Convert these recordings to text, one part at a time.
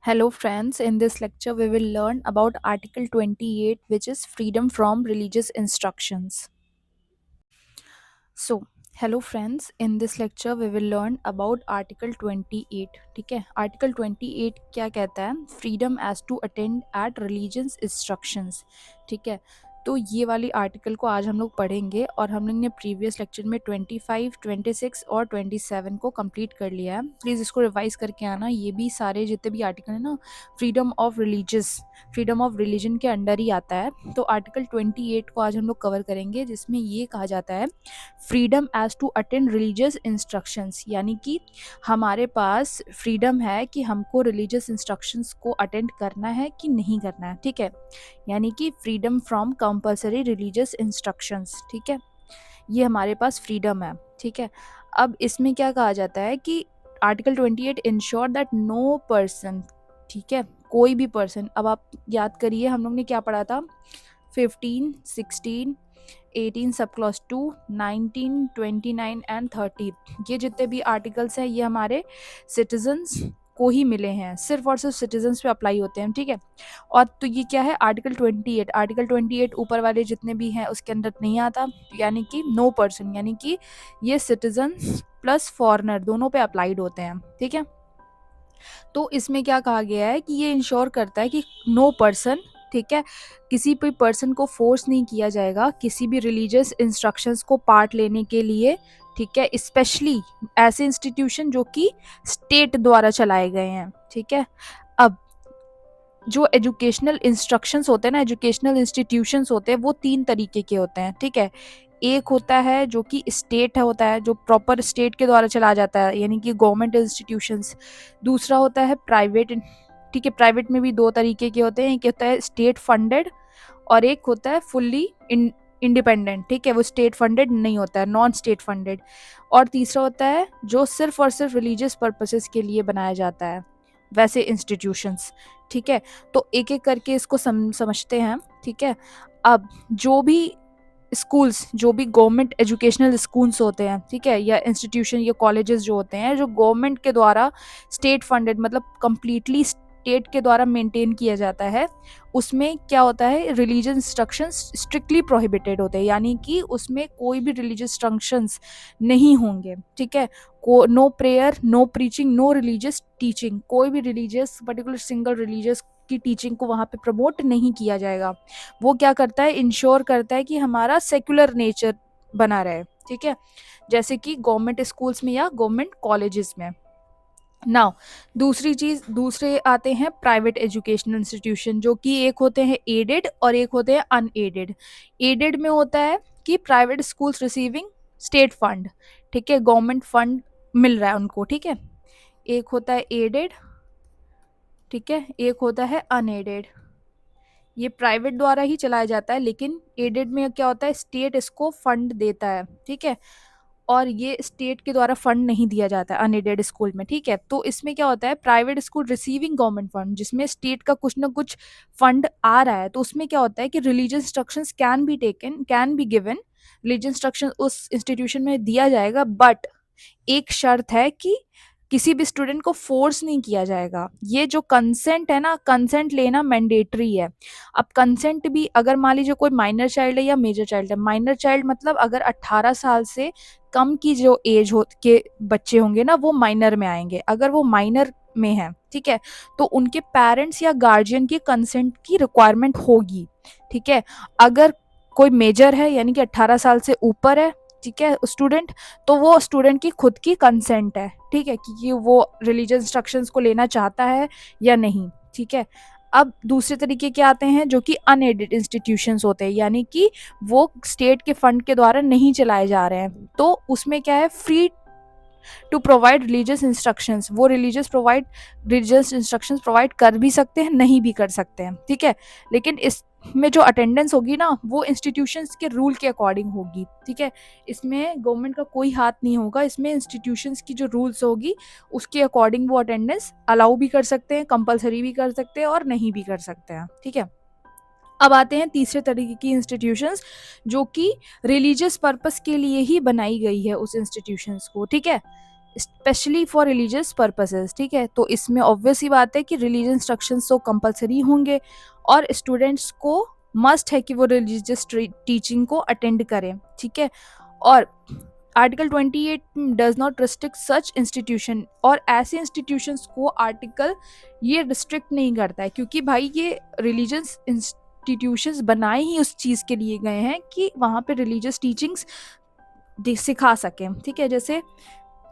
Hello friends, in this lecture we will learn about Article 28 which is freedom from religious instructions. So, hello friends, in this lecture we will learn about Article 28. ठीक है, Article 28 क्या कहता है? Freedom as to attend at religious instructions. ठीक है, तो ये वाली आर्टिकल को आज हम लोग पढ़ेंगे और हम लोग ने प्रीवियस लेक्चर में 25, 26 और 27 को कंप्लीट कर लिया है. प्लीज़ इसको रिवाइज करके आना. ये भी सारे जितने भी आर्टिकल है ना, फ्रीडम ऑफ रिलीजन के अंडर ही आता है. तो आर्टिकल 28 को आज हम लोग कवर करेंगे, जिसमें ये कहा जाता है freedom as to attend religious instructions, यानी कि हमारे पास फ्रीडम है कि हमको रिलीजियस इंस्ट्रक्शंस को अटेंड करना है कि नहीं करना है. ठीक है, यानी कि freedom from compulsory religious instructions. ठीक है, ये हमारे पास फ्रीडम है. ठीक है, अब इसमें क्या कहा जाता है कि article 28 ensure that no person, ठीक है, कोई भी पर्सन. अब आप याद करिए हम लोग ने क्या पढ़ा था, 15, 16, 18 सब क्लॉज 2, 19, 29 एंड 30. ये जितने भी आर्टिकल्स हैं ये हमारे सिटीजन्स को ही मिले हैं, सिर्फ और सिर्फ सिटीजन्स पे अप्लाई होते हैं. ठीक है, और तो ये क्या है, आर्टिकल 28 ऊपर वाले जितने भी हैं उसके अंदर नहीं आता, यानी कि नो पर्सन, यानी कि ये सिटीजन्स प्लस फॉरेनर दोनों पे अप्लाइड होते हैं. ठीक है, तो इसमें क्या कहा गया है कि ये इंश्योर करता है कि नो पर्सन, ठीक है, किसी भी पर्सन को फोर्स नहीं किया जाएगा किसी भी रिलीजियस इंस्ट्रक्शंस को पार्ट लेने के लिए. ठीक है, स्पेशली ऐसे इंस्टीट्यूशन जो कि स्टेट द्वारा चलाए गए हैं. ठीक है, अब जो एजुकेशनल इंस्ट्रक्शंस होते हैं ना, एजुकेशनल इंस्टीट्यूशंस होते हैं, वो 3 तरीके के होते हैं. ठीक है, एक होता है जो कि स्टेट होता है, जो प्रॉपर स्टेट के द्वारा चला जाता है, यानी कि गवर्नमेंट इंस्टीट्यूशंस. दूसरा होता है प्राइवेट. ठीक है, प्राइवेट में भी 2 तरीके के होते हैं, एक होता है स्टेट फंडेड और एक होता है फुल्ली इंडिपेंडेंट. ठीक है, वो स्टेट फंडेड नहीं होता है, नॉन स्टेट फंडेड. और तीसरा होता है जो सिर्फ और सिर्फ रिलीजियस पर्पसेस के लिए बनाया जाता है, वैसे इंस्टीट्यूशंस. ठीक है, तो एक एक करके इसको समझते हैं. ठीक है, अब जो भी स्कूल्स, जो भी गवर्नमेंट एजुकेशनल स्कूल्स होते हैं, ठीक है, या इंस्टीट्यूशन या कॉलेजेस जो होते हैं जो गवर्नमेंट के द्वारा स्टेट फंडेड, मतलब कंप्लीटली स्टेट के द्वारा मेंटेन किया जाता है, उसमें क्या होता है, रिलीजियस इंस्ट्रक्शंस स्ट्रिक्टली प्रोहिबिटेड होते हैं, यानी कि उसमें कोई भी रिलीजियस इंस्ट्रक्शंस नहीं होंगे. ठीक है, no prayer, no preaching, no religious teaching, कोई भी रिलीजियस पर्टिकुलर सिंगल रिलीजियस की टीचिंग को वहाँ पे प्रमोट नहीं किया जाएगा. वो क्या करता है, इंश्योर करता है कि हमारा सेक्युलर नेचर बना रहे. ठीक है, जैसे कि गवर्नमेंट स्कूल्स में या गवर्नमेंट कॉलेजेस में. नाउ दूसरे आते हैं प्राइवेट एजुकेशनल इंस्टीट्यूशन, जो कि एक होते हैं एडेड और एक होते हैं अनएडेड. एडेड में होता है कि private schools receiving state fund, ठीक है, गवर्नमेंट फंड मिल रहा है उनको. ठीक है, एक होता है एडेड, ठीक है, एक होता है अनएडेड. ये प्राइवेट द्वारा ही चलाया जाता है, लेकिन एडेड में क्या होता है, स्टेट इसको फंड देता है. ठीक है, और ये स्टेट के द्वारा फंड नहीं दिया जाता है अनएडेड स्कूल में. ठीक है, तो इसमें क्या होता है, private school receiving government fund, जिसमें स्टेट का कुछ ना कुछ फंड आ रहा है, तो उसमें क्या होता है कि religious instructions can be taken, can be given, religious instruction उस इंस्टीट्यूशन में दिया जाएगा, बट एक शर्त है कि किसी भी स्टूडेंट को फोर्स नहीं किया जाएगा. ये जो कंसेंट है ना, कंसेंट लेना मैंडेटरी है. अब कंसेंट भी, अगर मान लीजिए कोई माइनर चाइल्ड है या मेजर चाइल्ड है, माइनर चाइल्ड मतलब अगर 18 साल से कम की जो एज हो के बच्चे होंगे ना, वो माइनर में आएंगे. अगर वो माइनर में है, ठीक है, तो उनके पेरेंट्स या गार्जियन की कंसेंट की रिक्वायरमेंट होगी. ठीक है, अगर कोई मेजर है यानी कि 18 साल से ऊपर है, ठीक है, स्टूडेंट, तो वो स्टूडेंट की खुद की कंसेंट है. ठीक है, कि वो रिलीजियस इंस्ट्रक्शंस को लेना चाहता है या नहीं. ठीक है, अब दूसरे तरीके के आते हैं जो कि अनएडेड इंस्टीट्यूशंस होते हैं, यानी कि वो स्टेट के फंड के द्वारा नहीं चलाए जा रहे हैं. तो उसमें क्या है, free to provide religious instructions, वो रिलीजियस इंस्ट्रक्शंस प्रोवाइड कर भी सकते हैं, नहीं भी कर सकते हैं. ठीक है, लेकिन इसमें जो अटेंडेंस होगी ना, वो इंस्टीट्यूशंस के रूल के अकॉर्डिंग होगी. ठीक है, इसमें गवर्नमेंट का कोई हाथ नहीं होगा, इसमें इंस्टीट्यूशंस की जो रूल्स होगी उसके अकॉर्डिंग वो अटेंडेंस अलाउ भी कर सकते हैं, कंपलसरी भी कर सकते हैं और नहीं भी कर सकते हैं. ठीक है, अब आते हैं तीसरे तरीके की इंस्टीट्यूशंस, जो कि रिलीजियस पर्पस के लिए ही बनाई गई है उस इंस्टीट्यूशंस को. ठीक है, स्पेशली फॉर रिलीजियस पर्पसेस, ठीक है। तो इसमें ऑब्वियस ही बात है कि रिलीजियस इंस्ट्रक्शंस तो कंपलसरी होंगे और स्टूडेंट्स को मस्ट है कि वो रिलीजियस टीचिंग को अटेंड करें, ठीक है। और article 28 does not restrict such institution, और ऐसे इंस्टीट्यूशंस को आर्टिकल ये रिस्ट्रिक्ट नहीं करता है, क्योंकि भाई ये रिलीजियस इंस्टीट्यूशंस बनाए ही उस चीज़ के लिए गए हैं कि वहाँ पे रिलीजियस टीचिंग्स सिखा सकें, ठीक है। जैसे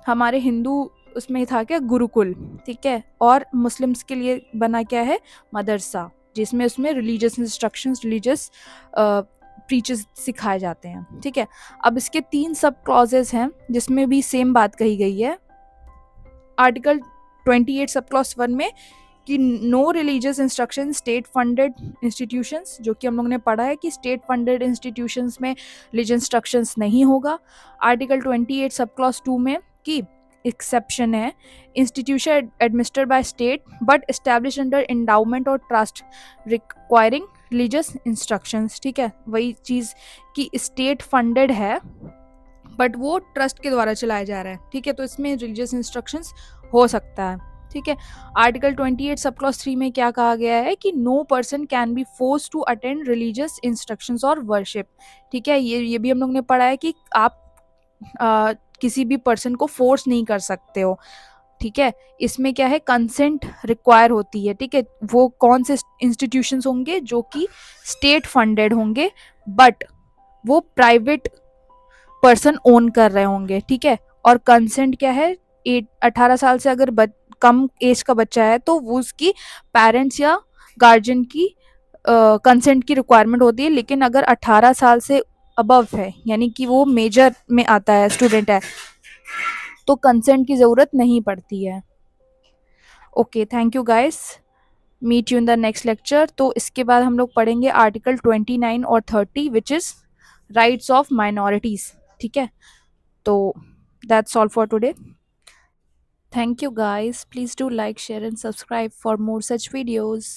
हमारे हिंदू उसमें था क्या, गुरुकुल, ठीक है। और मुस्लिम्स के लिए बना क्या है, मदरसा, जिसमें उसमें रिलीजियस इंस्ट्रक्शंस, रिलीजियस प्रीचेस सिखाए जाते हैं, ठीक है। अब इसके 3 सब क्लॉजेस हैं जिसमें भी सेम बात कही गई है। आर्टिकल 28 सब क्लॉज 1 में कि no religious instruction state funded institutions, जो कि हम लोग ने पढ़ा है कि स्टेट फंडेड इंस्टीट्यूशंस में रिलीजियस इंस्ट्रक्शंस नहीं होगा। आर्टिकल 28 सब क्लॉज 2 में कि एक्सेप्शन है, institution administered by state but establish under endowment और ट्रस्ट रिक्वायरिंग रिलीजियस इंस्ट्रक्शंस, ठीक है। वही चीज़ कि स्टेट फंडेड है बट वो ट्रस्ट के द्वारा चलाया जा रहा है, ठीक है। तो इसमें रिलीजियस इंस्ट्रक्शंस हो सकता है, ठीक है। आर्टिकल 28 सब क्लॉज 3 में क्या कहा गया है कि no person can be force to attend religious instructions और वर्शिप, ठीक है। ये भी हम लोग ने पढ़ा है कि आप किसी भी पर्सन को फोर्स नहीं कर सकते हो, ठीक है। इसमें क्या है, कंसेंट रिक्वायर होती है, ठीक है। वो कौन से इंस्टीट्यूशंस होंगे, जो कि स्टेट फंडेड होंगे बट वो प्राइवेट पर्सन ओन कर रहे होंगे, ठीक है। और कंसेंट क्या है, 18 साल से अगर कम एज का बच्चा है तो वो उसकी पेरेंट्स या गार्जियन की कंसेंट की रिक्वायरमेंट होती है, लेकिन अगर 18 साल से अबव है, यानी कि वो मेजर में आता है, स्टूडेंट है, तो कंसेंट की ज़रूरत नहीं पड़ती है। Okay, thank you guys, meet you in the next lecture. तो इसके बाद हम लोग पढ़ेंगे आर्टिकल 29 और 30 which is rights of minorities, ठीक है। तो that's all for today. Thank you guys. Please do like, share and subscribe for more such videos.